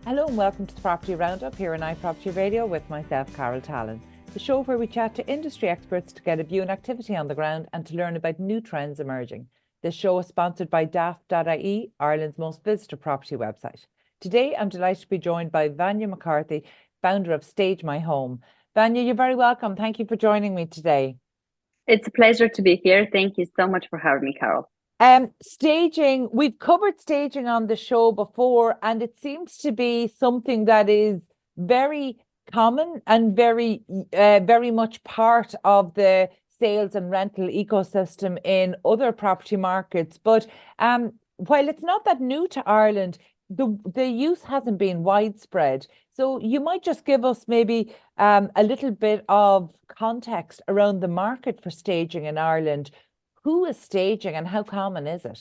Hello and welcome to the Property Roundup here on iPropertyRadio with myself, Carol Tallon, the show where we chat to industry experts to get a view on activity on the ground and to learn about new trends emerging. This show is sponsored by daft.ie, Ireland's most visited property website. Today, I'm delighted to be joined by Vanya McCarthy, founder of Stage My Home. Vanya, you're very welcome. Thank you for joining me today. It's a pleasure to be here. Thank you so much for having me, Carol. Staging, we've covered staging on the show before, and it seems to be something that is very common and very much part of the sales and rental ecosystem in other property markets. But while it's not that new to Ireland, the use hasn't been widespread. So you might just give us maybe a little bit of context around the market for staging in Ireland. Who is staging and how common is it?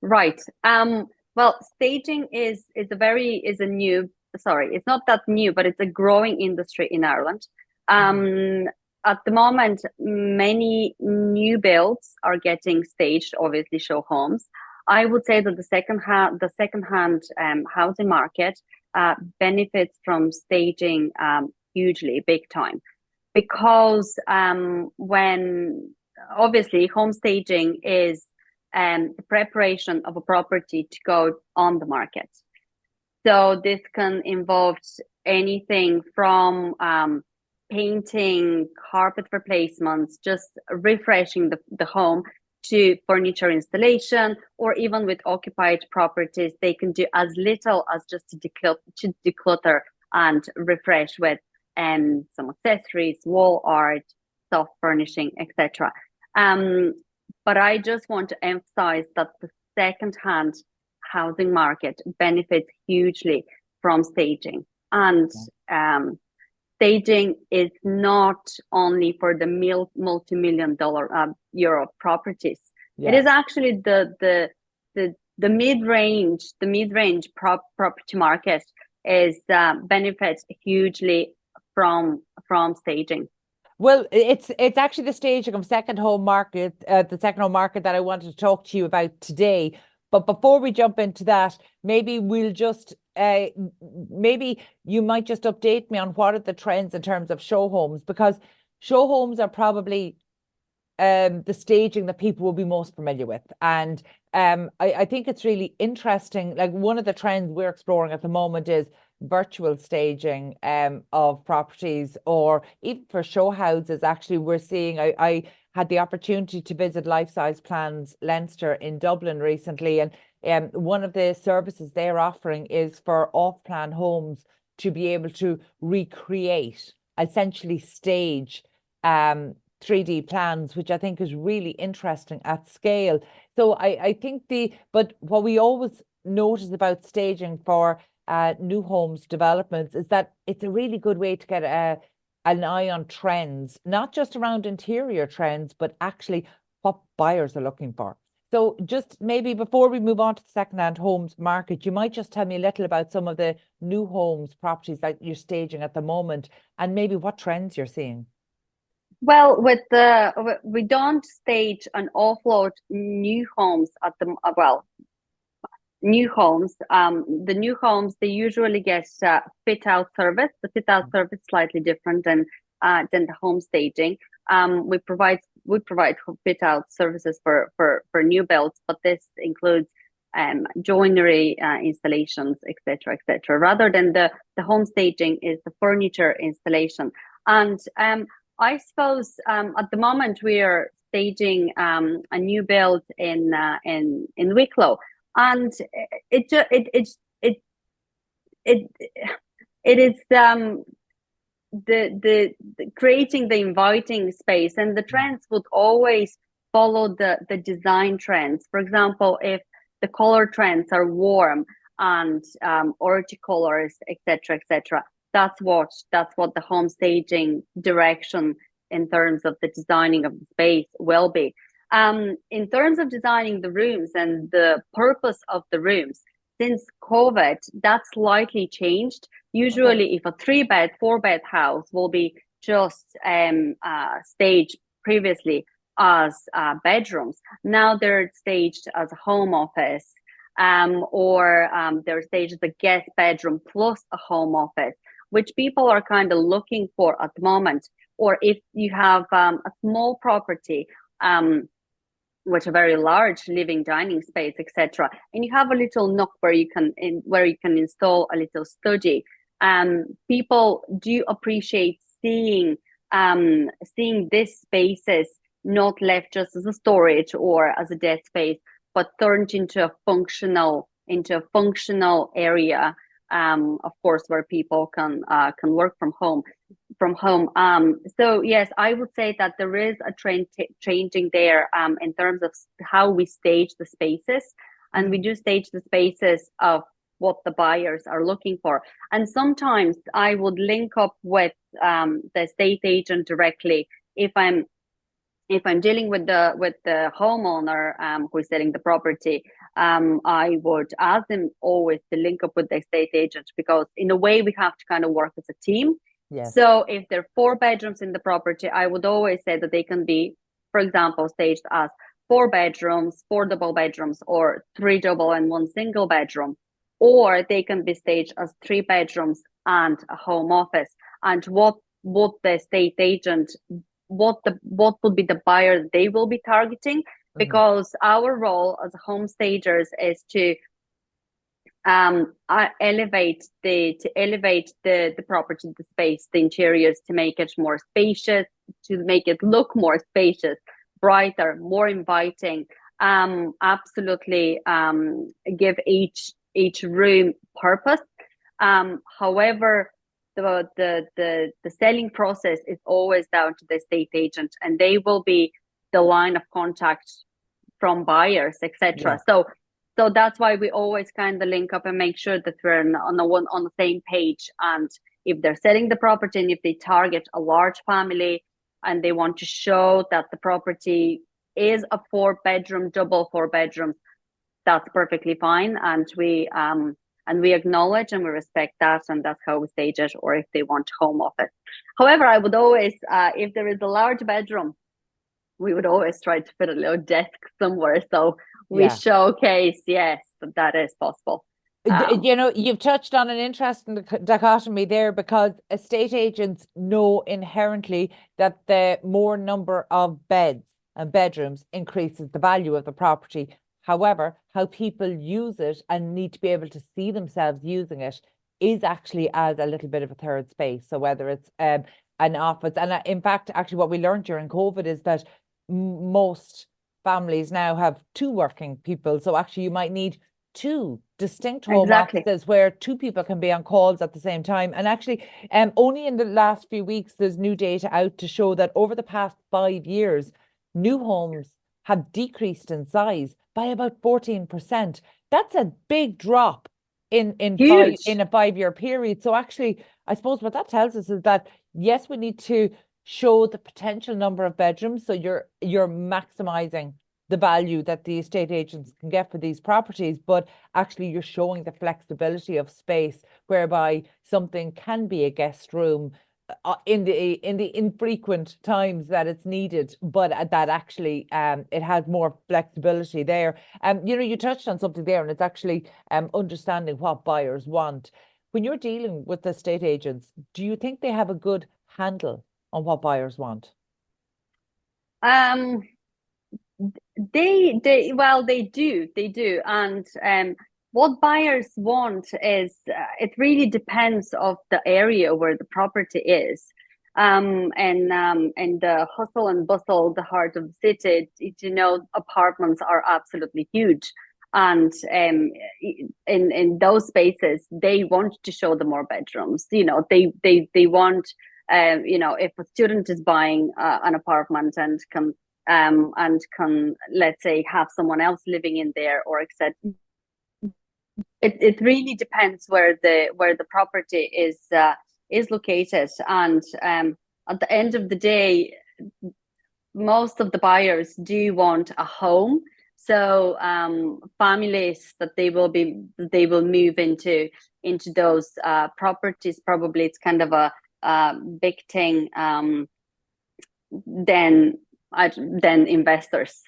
Right. Well, staging is a new, sorry, it's not that new, but it's a growing industry in Ireland. At the moment, many new builds are getting staged, obviously show homes. I would say that the secondhand housing market benefits from staging hugely, big time, because when obviously home staging is the preparation of a property to go on the market. So this can involve anything from painting, carpet replacements, just refreshing the home, to furniture installation, or even with occupied properties, they can do as little as just to declutter and refresh with some accessories, wall art, soft furnishing, etc. But I just want to emphasize that the second-hand housing market benefits hugely from staging. And staging is not only for the multi-million dollar euro properties. Yeah. It is actually the mid-range property market is benefits hugely from staging. Well, it's actually the staging of the second home market that I wanted to talk to you about today. But before we jump into that, maybe we'll just maybe you might just update me on what are the trends in terms of show homes, because show homes are probably the staging that people will be most familiar with. And I think it's really interesting. Like, one of the trends we're exploring at the moment is virtual staging of properties, or even for show houses. Actually, we're seeing, I had the opportunity to visit Life Size Plans Leinster in Dublin recently, and one of the services they're offering is for off-plan homes to be able to recreate, essentially stage 3D plans, which I think is really interesting at scale. So I think but what we always notice about staging for new homes developments is that it's a really good way to get an eye on trends, not just around interior trends, but actually what buyers are looking for. So just maybe before we move on to the second-hand homes market, you might just tell me a little about some of the new homes properties that you're staging at the moment, and maybe what trends you're seeing. Well, we don't stage an awful lot new homes at the new homes. The new homes, they usually get fit out service. The fit out service is slightly different than the home staging. We provide fit out services for new builds, but this includes joinery installations, etc., etc. Rather than the home staging is the furniture installation. And I suppose at the moment we are staging a new build in Wicklow, and it is the creating the inviting space, and the trends would always follow the design trends. For example, if the color trends are warm and earthy colors, etc., etc., that's what the home staging direction in terms of the designing of the space will be. In terms of designing the rooms and the purpose of the rooms, since COVID, that's slightly changed. Usually, if a 3-bed, 4-bed house will be just staged previously as bedrooms, now they're staged as a home office, or they're staged as a guest bedroom plus a home office, which people are kind of looking for at the moment. Or if you have a small property, with a very large living dining space, etc., and you have a little nook where you can install a little study. People do appreciate seeing these spaces not left just as a storage or as a dead space, but turned into a functional area. Of course, where people can work from home. So yes, I would say that there is a trend changing there in terms of how we stage the spaces, and we do stage the spaces of what the buyers are looking for. And sometimes I would link up with the estate agent directly if I'm dealing with the homeowner who is selling the property. I would ask them always to link up with the estate agent, because in a way we have to kind of work as a team. Yes. So if there are 4 bedrooms in the property, I would always say that they can be, for example, staged as 4 bedrooms, 4 double bedrooms, or 3 double and 1 single bedroom, or they can be staged as 3 bedrooms and a home office. And what the estate agent, what would be the buyer they will be targeting, because our role as home stagers is to elevate the property, the space, the interiors, to make it more spacious, to make it look more spacious, brighter, more inviting. Absolutely, give each room purpose. However, the selling process is always down to the estate agent, and they will be the line of contact from buyers, etc. Yeah. So that's why we always kind of link up and make sure that we're on the same page. And if they're selling the property, and if they target a large family and they want to show that the property is a 4-bedroom, double 4 bedrooms, that's perfectly fine. And we acknowledge and we respect that, and that's how we stage it. Or if they want home office. However, I would always, if there is a large bedroom, we would always try to put a little desk somewhere, so we showcase, yes, that is possible. You know, you've touched on an interesting dichotomy there, because estate agents know inherently that the more number of beds and bedrooms increases the value of the property. However, how people use it and need to be able to see themselves using it is actually as a little bit of a third space. So whether it's an office, and in fact, actually what we learned during COVID is that most families now have 2 working people. So actually you might need 2 distinct home offices where 2 people can be on calls at the same time. And actually, only in the last few weeks, there's new data out to show that over the past 5 years, new homes have decreased in size by about 14%. That's a big drop in a 5-year period. So actually, I suppose what that tells us is that, yes, we need to show the potential number of bedrooms, so you're maximizing the value that the estate agents can get for these properties, but actually you're showing the flexibility of space, whereby something can be a guest room in the infrequent times that it's needed, but that actually it has more flexibility there. You know, you touched on something there, and it's actually understanding what buyers want. When you're dealing with the estate agents, do you think they have a good handle on what buyers want? They do. And what buyers want is, it really depends of the area where the property is. And the hustle and bustle, the heart of the city, you know, apartments are absolutely huge. And in those spaces, they want to show the more bedrooms. You know, they want, you know, if a student is buying an apartment and can let's say have someone else living in there, or etc. It really depends where the property is located. And at the end of the day, most of the buyers do want a home. So families that they will move into those properties, probably it's kind of a big thing than investors.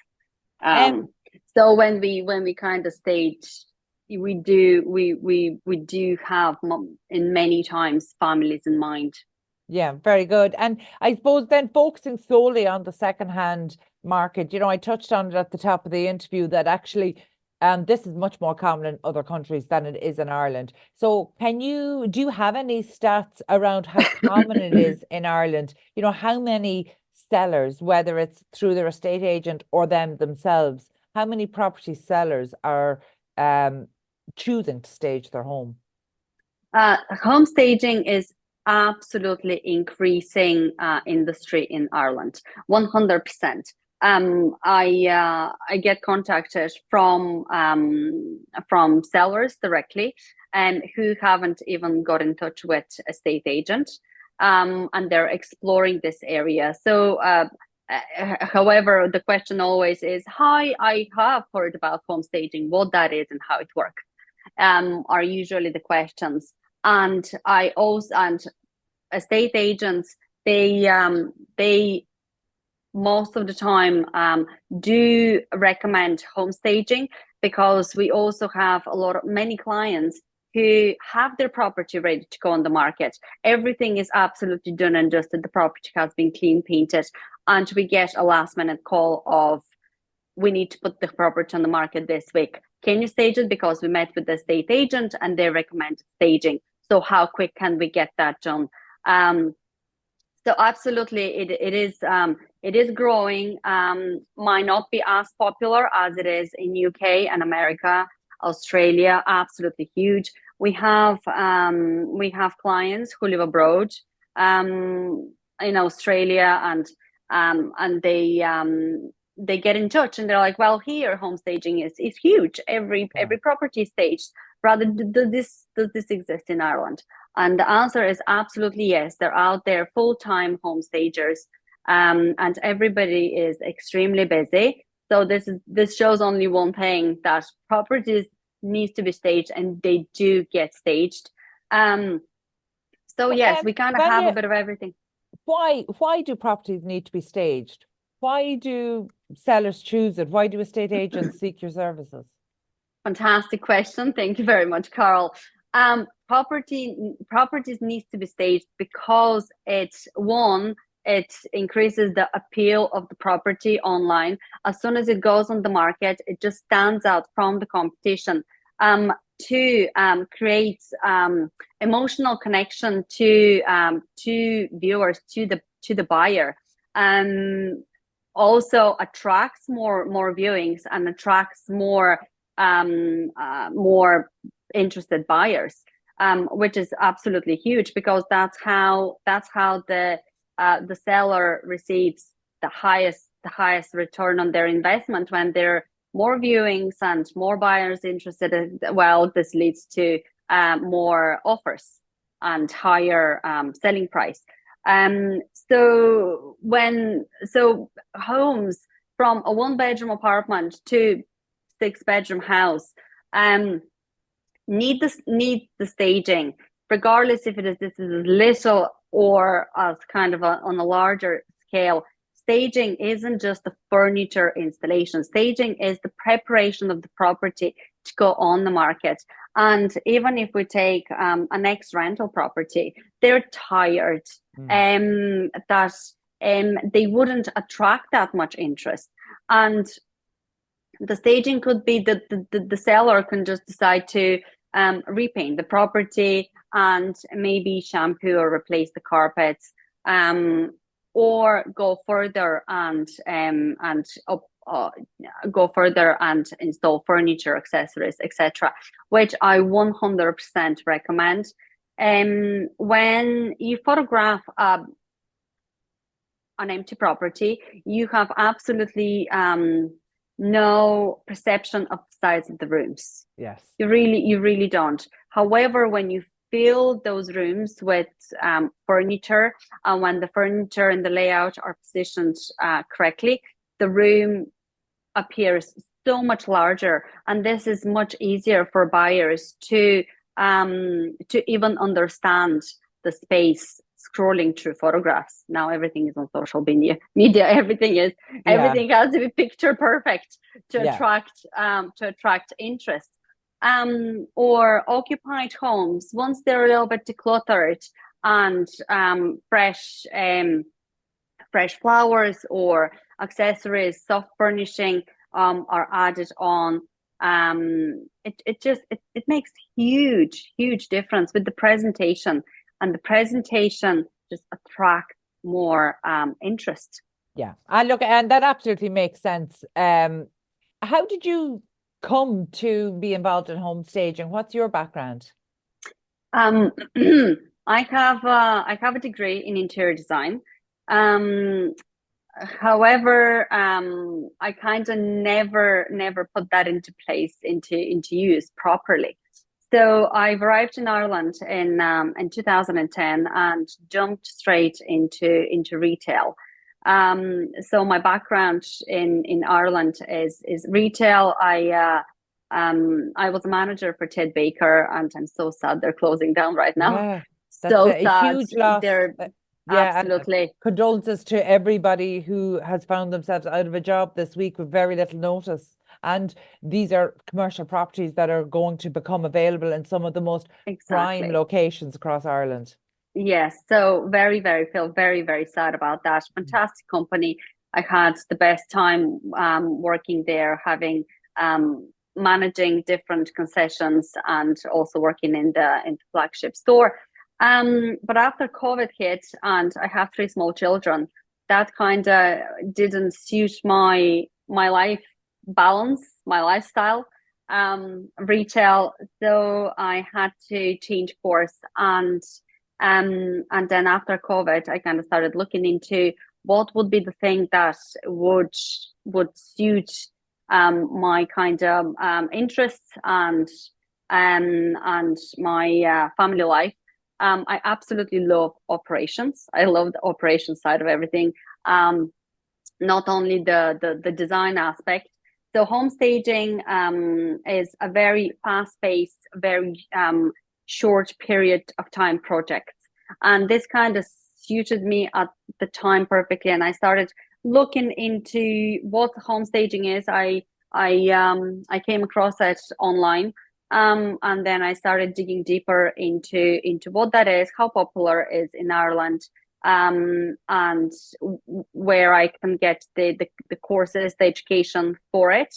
So when we kind of stage we do have in many times families in mind. Yeah, very good. And I suppose then focusing solely on the secondhand market, I touched on it at the top of the interview that actually this is much more common in other countries than it is in Ireland. So do you have any stats around how common it is in Ireland? How many sellers, whether it's through their estate agent or them themselves, how many property sellers are choosing to stage their home? Home staging is absolutely increasing industry in Ireland, 100%. I get contacted from sellers directly, and who haven't even got in touch with a estate agent, and they're exploring this area. So, however, the question always is, "Hi, I have heard about home staging, what that is and how it works." Are usually the questions. And estate agents, they most of the time do recommend home staging, because we also have many clients who have their property ready to go on the market. Everything is absolutely done and dusted. The property has been clean painted, and we get a last minute call of, "We need to put the property on the market this week. Can you stage it? Because we met with the estate agent and they recommend staging. So how quick can we get that done?" So absolutely, it is growing. Might not be as popular as it is in UK and America, Australia. Absolutely huge. We have clients who live abroad, in Australia, and they get in touch and they're like, "Well, here home staging is huge. Every property is staged. Rather, does this exist in Ireland?" And the answer is absolutely yes. They're out there, full-time home stagers, and everybody is extremely busy. So this shows only one thing, that properties needs to be staged, and they do get staged. So yes, we kind of have a bit of everything. Why do properties need to be staged? Why do sellers choose it? Why do estate agents seek your services? Fantastic question. Thank you very much, Carol. Properties needs to be staged because it increases the appeal of the property online. As soon as it goes on the market, it just stands out from the competition. To create emotional connection to viewers, to the buyer. Also attracts more viewings and attracts more interested buyers, which is absolutely huge, because that's how the seller receives the highest return on their investment. When there are more viewings and more buyers interested, this leads to more offers and higher selling price. So homes from a 1-bedroom apartment to 6-bedroom house need the staging, regardless if this is little or as kind of on a larger scale. Staging isn't just the furniture installation. Staging is the preparation of the property to go on the market. And even if we take an ex-rental property, they're tired, that they wouldn't attract that much interest. And the staging could be that the seller can just decide to repaint the property and maybe shampoo or replace the carpets, or go further and install furniture, accessories, etc., which I 100% recommend. When you photograph an empty property, you have absolutely no perception of the size of the rooms. Yes. You really don't. However, when you fill those rooms with furniture, and when the furniture and the layout are positioned correctly, the room appears so much larger, and this is much easier for buyers to even understand the space scrolling through photographs. Now everything is on social media. Everything has to be picture perfect to attract interest. or occupied homes, once they're a little bit decluttered and fresh flowers or accessories, soft furnishing are added on. It makes huge difference with the presentation, and the presentation just attract more interest. Yeah. And look, and that absolutely makes sense. How did you come to be involved in home staging? What's your background? Um, I have a degree in interior design. Um, However, I kind of never put that into place into use properly. So I've arrived in Ireland in 2010 and jumped straight into retail. So my background in Ireland is retail. I was a manager for Ted Baker, and I'm so sad they're closing down right now. Yeah, that's So a sad. huge loss. They're Yeah, and absolutely. condolences to everybody who has found themselves out of a job this week with very little notice. And these are commercial properties that are going to become available in some of the most prime Exactly. locations across Ireland. Yes. So feel very sad about that. Fantastic company. I had the best time working there, having managing different concessions and also working in the flagship store. But after COVID hit and I have three small children, that kind of didn't suit my life balance, my lifestyle, retail. So I had to change course, and then after COVID, I kind of started looking into what would be the thing that would suit my kind of interests and my family life. I absolutely love operations. I love the operations side of everything. Not only the design aspect. So home staging is a very fast-paced, very short period of time project, and this kind of suited me at the time perfectly. And I started looking into what home staging is. I came across it online, and then I started digging deeper into what that is, how popular it is in Ireland, and where I can get the courses, the education for it,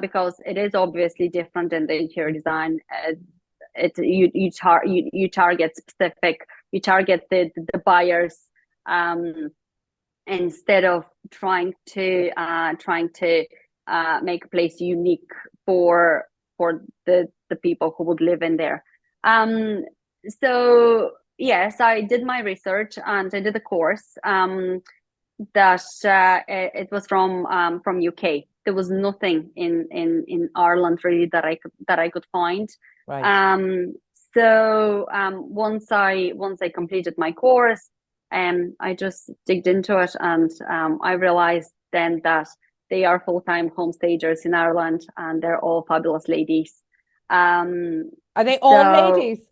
because it is obviously different in the interior design. You target specific, you target the buyers, instead of trying to make a place unique for the people who would live in there. So yes, I did my research and I did a course that it was from UK. There was nothing in Ireland really that I could find. Right. So once I completed my course, I just digged into it, and I realized then that they are full-time home stagers in Ireland, and they're all fabulous ladies. Are they all So ladies?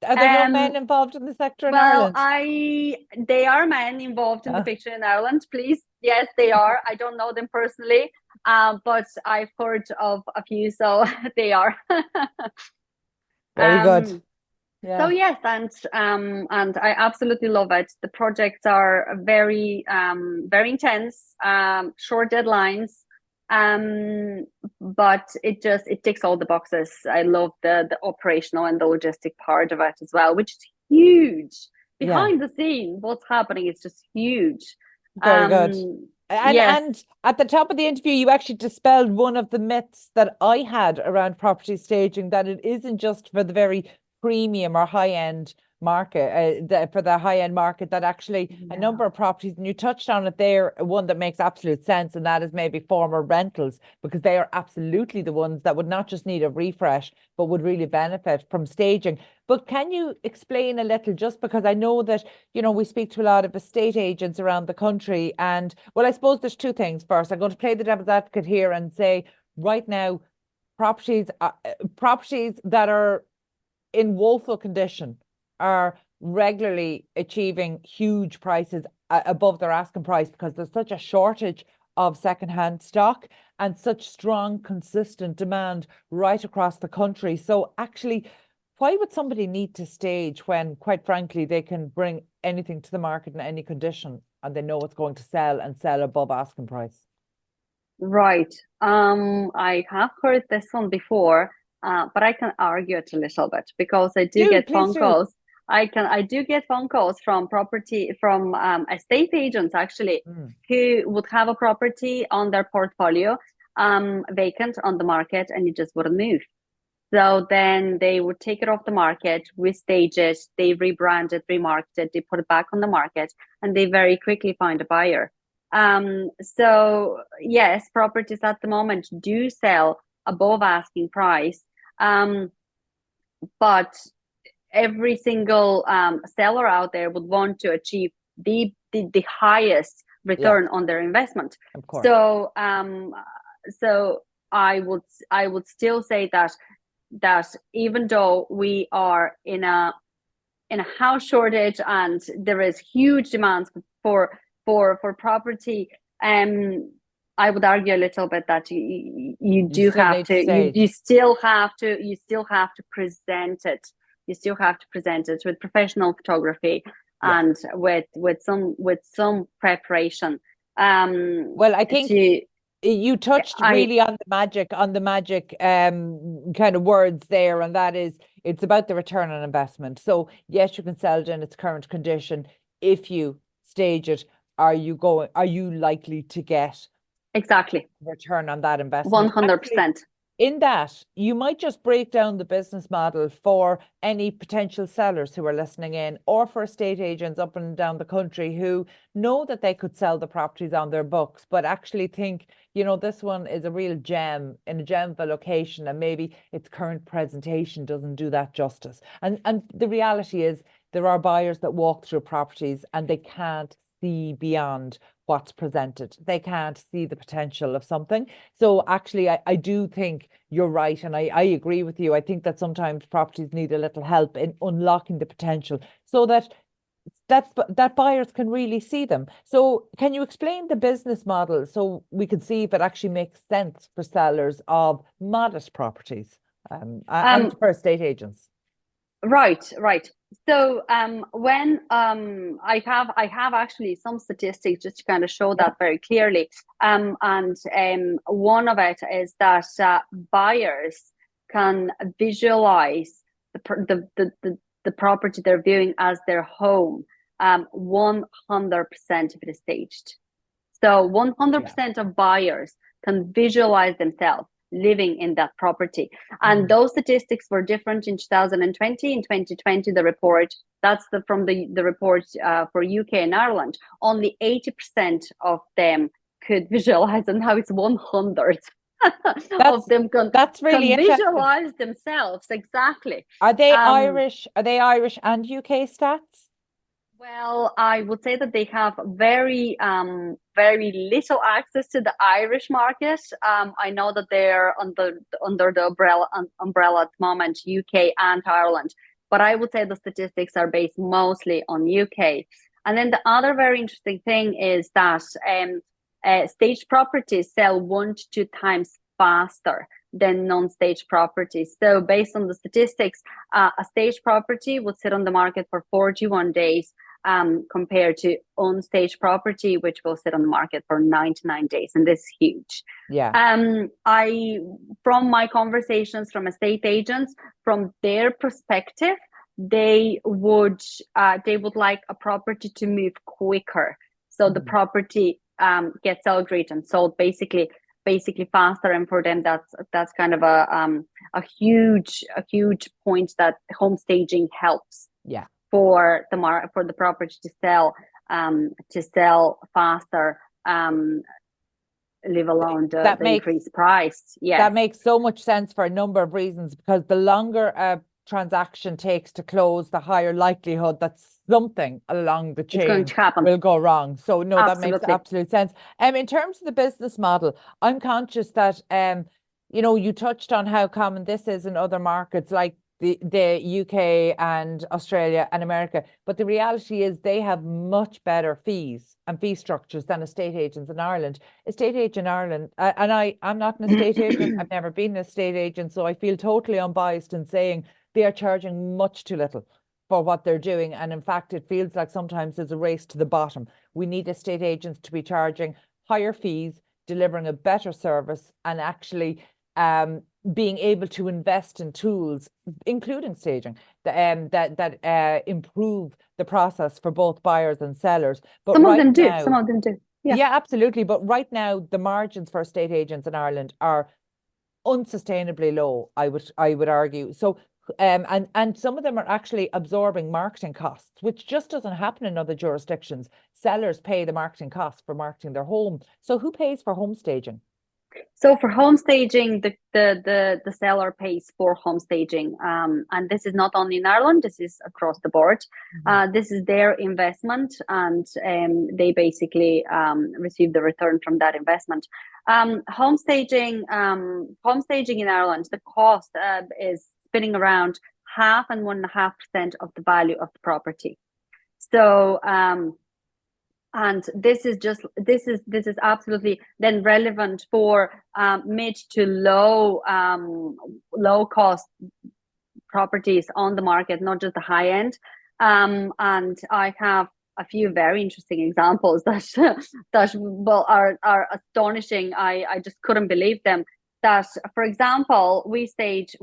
Are there no men involved in the sector in Ireland? they are men involved in the picture in Ireland, please. Yes, they are. I don't know them personally, but I've heard of a few, so they are. Very good. So Yeah. yes, and I absolutely love it. The projects are very intense, short deadlines, but it ticks all the boxes. I love the operational and the logistic part of it as well, which is huge. Yeah. Behind the scene, what's happening is just huge. Very good. Yes. And at the top of the interview, you actually dispelled one of the myths that I had around property staging, that it isn't just for the very premium or high-end market, for the high-end market, that actually a number of properties, and you touched on it there, one that makes absolute sense, and that is maybe former rentals, because they are absolutely the ones that would not just need a refresh, but would really benefit from staging. But can you explain a little, just because I know that, we speak to a lot of estate agents around the country, and well, I suppose there's two things. First, I'm going to play the devil's advocate here and say, right now, properties that are in woeful condition are regularly achieving huge prices above their asking price, because there's such a shortage of secondhand stock and such strong, consistent demand right across the country. So actually, why would somebody need to stage when, quite frankly, they can bring anything to the market in any condition and they know it's going to sell and sell above asking price? Right. I have heard this one before, but I can argue it a little bit because I do get Please phone do. calls. I do get phone calls from estate agents actually who would have a property on their portfolio, vacant on the market, and it just wouldn't move. So then they would take it off the market, restage it, they rebrand it, remarket it, they put it back on the market, and they very quickly find a buyer. So yes, properties at the moment do sell above asking price, but every single seller out there would want to achieve the highest return on their investment. Of course. So so I would still say that even though we are in a house shortage and there is huge demands for property, I would argue a little bit that you still have to present it. You still have to present it with professional photography and with some preparation. Well, I think you touched really on the magic kind of words there, and that is it's about the return on investment. So yes, you can sell it in its current condition. If you stage it, are you likely to get exactly return on that investment? 100%. In that, you might just break down the business model for any potential sellers who are listening in, or for estate agents up and down the country who know that they could sell the properties on their books, but actually think, this one is a real gem in a gem of a location, and maybe its current presentation doesn't do that justice. And the reality is there are buyers that walk through properties and they can't see beyond what's presented. They can't see the potential of something. So actually, I do think you're right. And I agree with you. I think that sometimes properties need a little help in unlocking the potential so that buyers can really see them. So can you explain the business model so we can see if it actually makes sense for sellers of modest properties and for estate agents? Right. So when I have actually some statistics just to kind of show that very clearly. And one of it is that buyers can visualize the property they're viewing as their home 100% if it is staged. So 100% of buyers can visualize themselves living in that property. And those statistics were different in 2020. In 2020, the report, that's from the report for UK and Ireland, only 80% of them could visualize, and now it's 100 of them can visualize themselves. Exactly. Are they Irish? Are they Irish and UK stats? Well, I would say that they have very little access to the Irish market. I know that they're under the umbrella at the moment, UK and Ireland. But I would say the statistics are based mostly on UK. And then the other very interesting thing is that staged properties sell 1 to 2 times faster than non-staged properties. So based on the statistics, a staged property would sit on the market for 41 days compared to unstaged property, which will sit on the market for 99 days. And this is huge. Yeah. From my conversations from estate agents, from their perspective, they would like a property to move quicker. So the property gets outreach and sold basically faster, and for them that's kind of a huge point that home staging helps. Yeah. For the property to sell faster, leave alone the increased price. Yeah, that makes so much sense for a number of reasons, because the longer a transaction takes to close, the higher likelihood that something along the chain will go wrong. So no, absolutely. That makes absolute sense. In terms of the business model, I'm conscious that you touched on how common this is in other markets like the UK and Australia and America. But the reality is they have much better fees and fee structures than estate agents in Ireland. Estate agent in Ireland, and I'm not an estate agent. I've never been an estate agent, so I feel totally unbiased in saying they are charging much too little for what they're doing. And in fact, it feels like sometimes there's a race to the bottom. We need estate agents to be charging higher fees, delivering a better service, and actually being able to invest in tools, including staging, that improve the process for both buyers and sellers. But some of them do. Some of them do. Yeah, absolutely. But right now, the margins for estate agents in Ireland are unsustainably low, I would argue. So and some of them are actually absorbing marketing costs, which just doesn't happen in other jurisdictions. Sellers pay the marketing costs for marketing their home. So who pays for home staging? So for home staging, the seller pays for home staging, and this is not only in Ireland. This is across the board. This is their investment, and they basically receive the return from that investment. Home staging in Ireland, the cost is spinning around 0.5% and 1.5% of the value of the property. So and this is absolutely then relevant for mid to low cost properties on the market, not just the high end. And I have a few very interesting examples that are astonishing. I just couldn't believe them. That, for example, we stage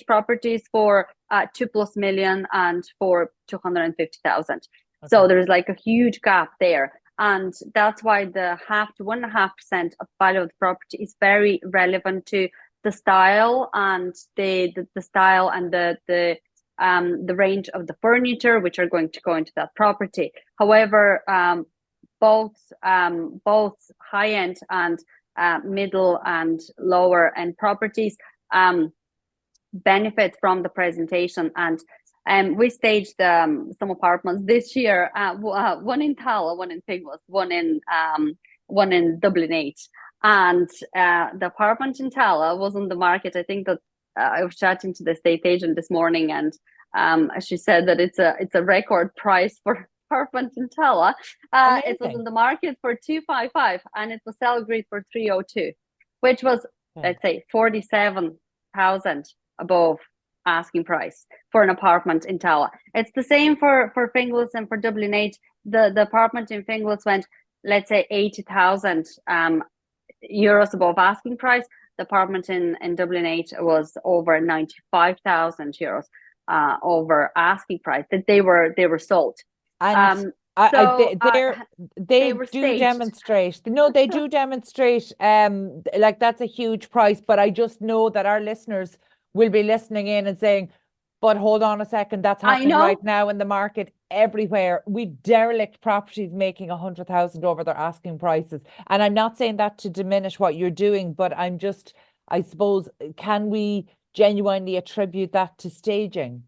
properties for 2+ million and for 250,000. Okay. So there's like a huge gap there. And that's why the 0.5% to 1.5% of value of the property is very relevant to the style and the style and the range of the furniture which are going to go into that property. However, both high end and middle and lower end properties benefit from the presentation. And we staged some apartments this year. One in Tallaght, one in Finglas, one in Dublin 8. And the apartment in Tallaght was on the market. I think that I was chatting to the estate agent this morning, and she said that it's a record price for apartment in Tallaght. It was on the market for 255, and it was sell agreed for 302, which was let's say 47,000 above asking price for an apartment in Tallaght. It's the same for Finglas and for Dublin 8. The apartment in Finglas went, let's say, 80,000 euros above asking price. The apartment in Dublin 8 was over 95,000 euros over asking price that they were sold. And they do staged. demonstrate. No, they do demonstrate. Like that's a huge price. But I just know that our listeners will be listening in and saying, but hold on a second, that's happening right now in the market everywhere. We've derelict properties making 100,000 over their asking prices. And I'm not saying that to diminish what you're doing, but I suppose, can we genuinely attribute that to staging?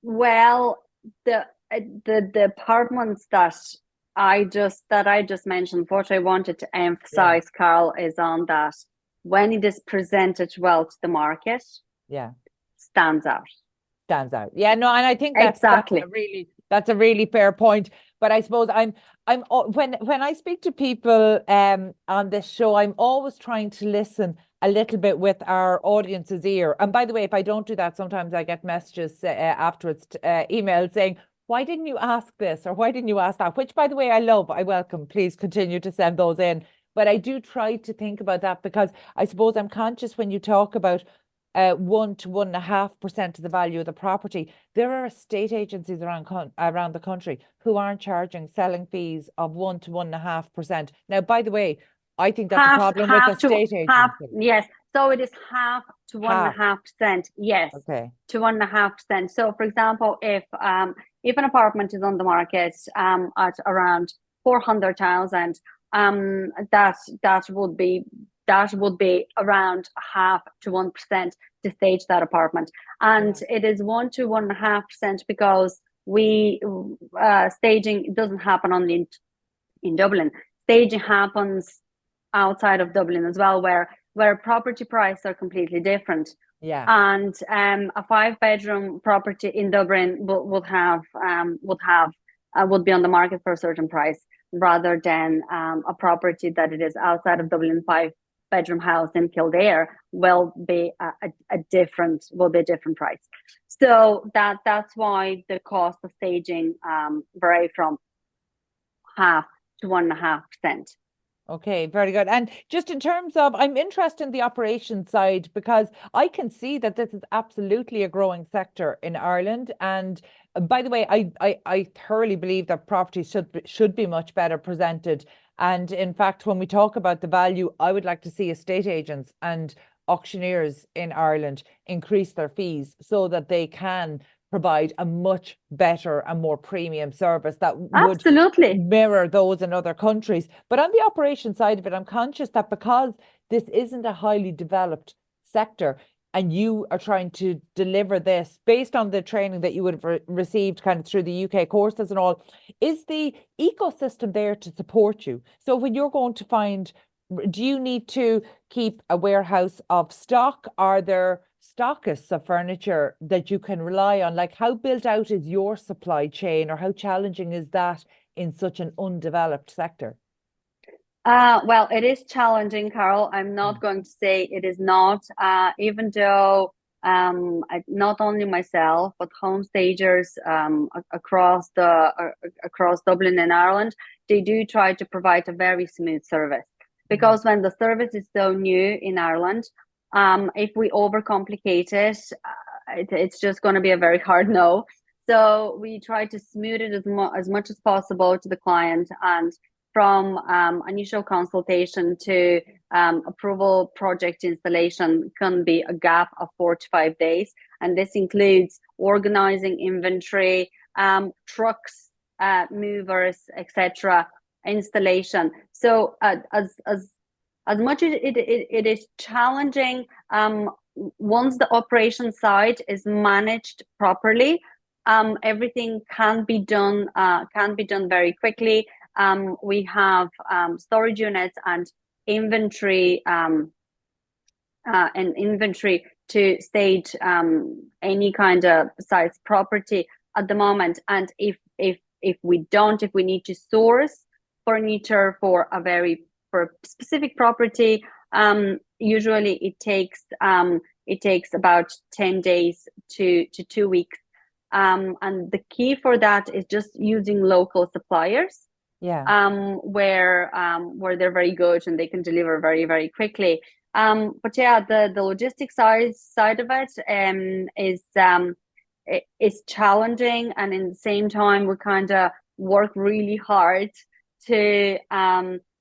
Well, the apartments that I just mentioned, what I wanted to emphasize, Carol, is on that when it is presented well to the market, stands out. Yeah, no, and I think that's a really fair point. But I suppose when I speak to people on this show, I'm always trying to listen a little bit with our audience's ear. And by the way, if I don't do that, sometimes I get messages afterwards, emails saying, why didn't you ask this? Or why didn't you ask that? Which, by the way, I welcome. Please continue to send those in. But I do try to think about that, because I suppose I'm conscious when you talk about 1 to 1.5% of the value of the property. There are estate agencies around the country who aren't charging selling fees of 1 to 1.5%. Now, by the way, I think that's a problem with estate agents. Yes. So it is 0.5% to 1.5%. Yes. Okay. To 1.5%. So, for example, if an apartment is on the market at around 400,000, that would be around 0.5% to 1% to stage that apartment, and it is 1 to 1.5% because staging doesn't happen only in Dublin. Staging happens outside of Dublin as well, where property prices are completely different. Yeah. And a 5-bedroom property in Dublin would be on the market for a certain price, rather than a property that it is outside of Dublin, 5-bedroom house in Kildare will be a different price. So that's why the cost of staging vary from half to 1.5%. Okay, very good. And just in terms of, I'm interested in the operation side because I can see that this is absolutely a growing sector in Ireland. And by the way, I thoroughly believe that property should be much better presented. And in fact, when we talk about the value, I would like to see estate agents and auctioneers in Ireland increase their fees so that they can provide a much better and more premium service that would Absolutely. mirror those in other countries. But on the operation side of it, I'm conscious that because this isn't a highly developed sector and you are trying to deliver this based on the training that you would have received kind of through the UK courses and all, is the ecosystem there to support you? So when you're going to find, do you need to keep a warehouse of stock? Are there stockists of furniture that you can rely on? Like, how built out is your supply chain, or how challenging is that in such an undeveloped sector? Well, it is challenging, Carol. I'm not going to say it is not, even though not only myself, but home stagers across Dublin and Ireland, they do try to provide a very smooth service. Because when the service is so new in Ireland, if we overcomplicate it, it's just going to be a very hard no. So we try to smooth it as much as possible to the client, and from initial consultation to approval project installation can be a gap of 4 to 5 days. And this includes organizing inventory, trucks, movers, etc., installation. So as much as it is challenging, once the operation side is managed properly, everything can be done very quickly. We have storage units and inventory to stage any kind of size property at the moment. And if we need to source furniture for a specific property, usually it takes about 10 days to 2 weeks. And the key for that is just using local suppliers. Yeah. Where they're very good and they can deliver very, very quickly. But yeah, the logistics side of it is challenging, and in the same time we kind of work really hard to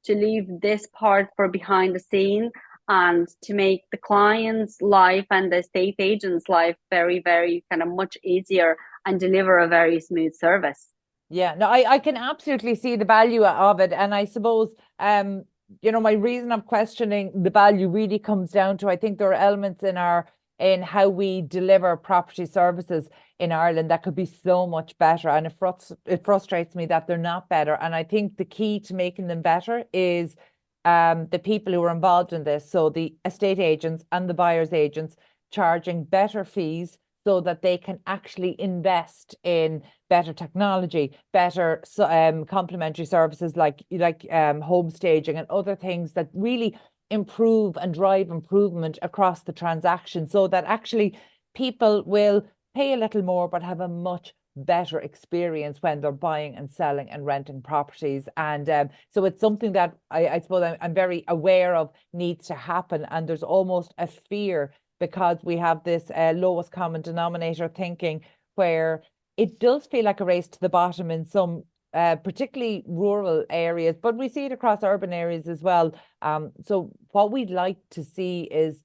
leave this part for behind the scene and to make the client's life and the estate agent's life very, very kind of much easier and deliver a very smooth service. Yeah, no, I can absolutely see the value of it. And I suppose, my reason of questioning the value really comes down to, I think there are elements in how we deliver property services in Ireland that could be so much better. And it frustrates me that they're not better. And I think the key to making them better is the people who are involved in this. So the estate agents and the buyer's agents charging better fees so that they can actually invest in better technology, better complementary services like home staging and other things that really improve and drive improvement across the transaction, so that actually people will pay a little more but have a much better experience when they're buying and selling and renting properties. And so it's something that I suppose I'm very aware of needs to happen. And there's almost a fear because we have this lowest common denominator thinking, where it does feel like a race to the bottom in some particularly rural areas, but we see it across urban areas as well. So what we'd like to see is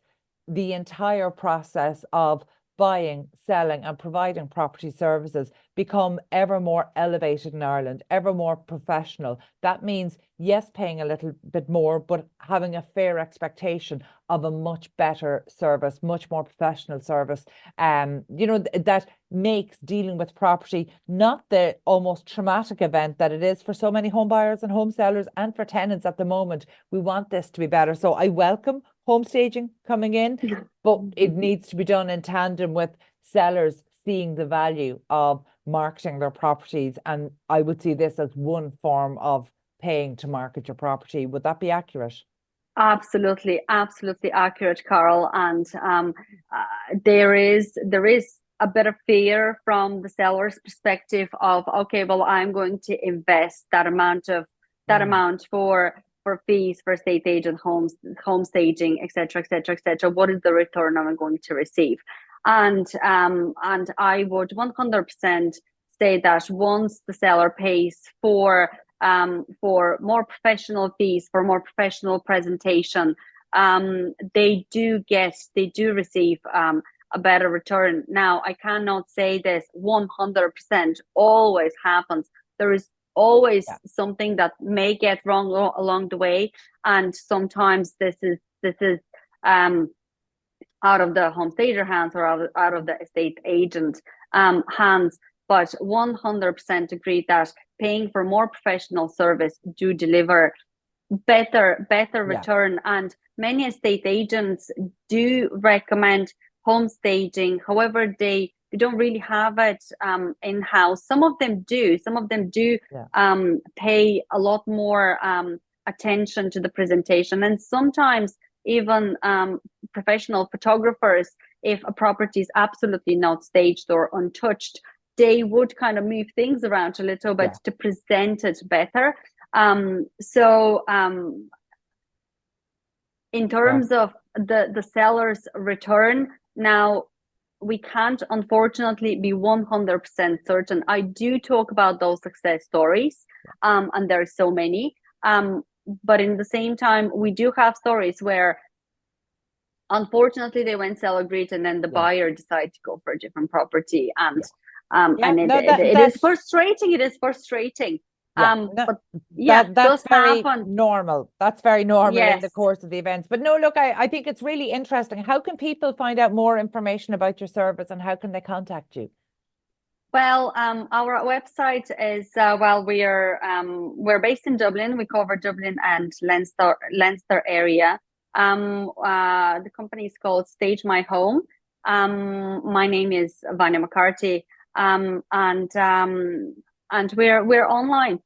the entire process of buying, selling and providing property services become ever more elevated in Ireland, ever more professional. That means, yes, paying a little bit more, but having a fair expectation of a much better service, much more professional service, that makes dealing with property not the almost traumatic event that it is for so many home buyers and home sellers and for tenants at the moment. We want this to be better. So I welcome home staging coming in, but it needs to be done in tandem with sellers seeing the value of marketing their properties. And I would see this as one form of paying to market your property. Would that be accurate? Absolutely, absolutely accurate, Carol. And there is a bit of fear from the seller's perspective of, okay, well, I'm going to invest that amount for fees for estate agent home staging, etc., etc., etc. What is the return I'm going to receive? And I would 100% say that once the seller pays for more professional fees, for more professional presentation, they do receive a better return. Now, I cannot say this 100% always happens. There is always something that may get wrong along the way, and sometimes this is out of the home stager hands or out of the estate agent hands. But 100% agree that paying for more professional service do deliver better return. And many estate agents do recommend home staging. However, they don't really have it in-house. Some of them do pay a lot more attention to the presentation. And sometimes even professional photographers, if a property is absolutely not staged or untouched, they would kind of move things around a little bit to present it better. In terms of the seller's return, now we can't unfortunately be 100% certain. I do talk about those success stories, and there are so many. But in the same time, we do have stories where unfortunately they went seller agreed and then the buyer decided to go for a different property. And it is frustrating. It is frustrating. But that's very happen. normal. That's very normal in the course of the events. But no, look, I think it's really interesting. How can people find out more information about your service, and how can they contact you? Well, our website is we're based in Dublin. We cover Dublin and Leinster area. The company is called Stage My Home. My name is Vanya McCarthy. And we're online.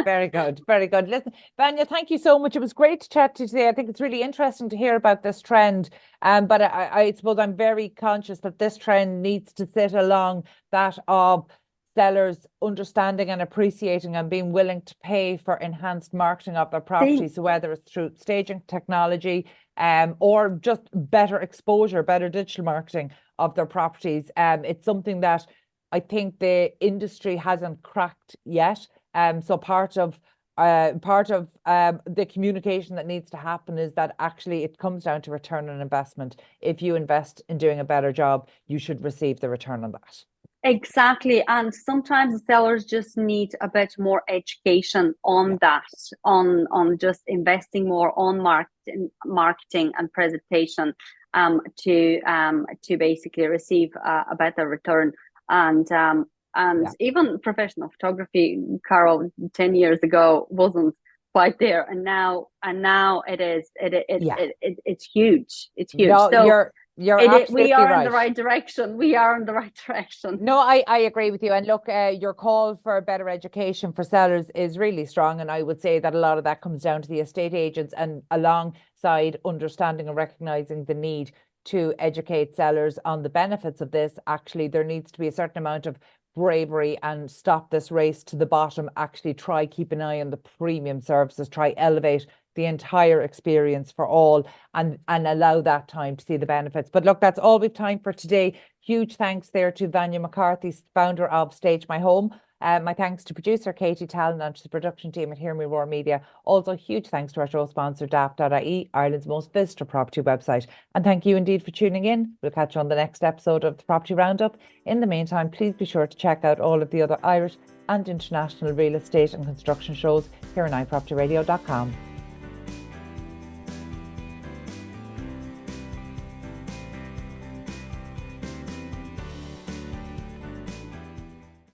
Very good. Very good. Listen, Vanya, thank you so much. It was great to chat to you today. I think it's really interesting to hear about this trend. But I suppose I'm very conscious that this trend needs to sit along that of sellers understanding and appreciating and being willing to pay for enhanced marketing of their properties. So whether it's through staging technology, or just better exposure, better digital marketing of their properties. It's something that I think the industry hasn't cracked yet. So part of the communication that needs to happen is that actually it comes down to return on investment. If you invest in doing a better job, you should receive the return on that. Exactly. And sometimes the sellers just need a bit more education on that, on just investing more on marketing and presentation to basically receive a better return. And even professional photography, Carol, 10 years ago wasn't quite there, and now it is. It's huge. It's huge. No, so you're absolutely we are right. in the right direction. We are in the right direction. No, I agree with you. And look, your call for better education for sellers is really strong. And I would say that a lot of that comes down to the estate agents, and alongside understanding and recognizing the need to educate sellers on the benefits of this. Actually, there needs to be a certain amount of bravery and stop this race to the bottom. Actually try keep an eye on the premium services, try elevate the entire experience for all, and allow that time to see the benefits. But look, that's all we've time for today. Huge thanks there to Vanya McCarthy, founder of Stage My Home. My thanks to producer Katie Tallon and to the production team at Hear Me Roar Media. Also, huge thanks to our show sponsor, daft.ie, Ireland's most visited property website. And thank you indeed for tuning in. We'll catch you on the next episode of the Property Roundup. In the meantime, please be sure to check out all of the other Irish and international real estate and construction shows here on iPropertyRadio.com.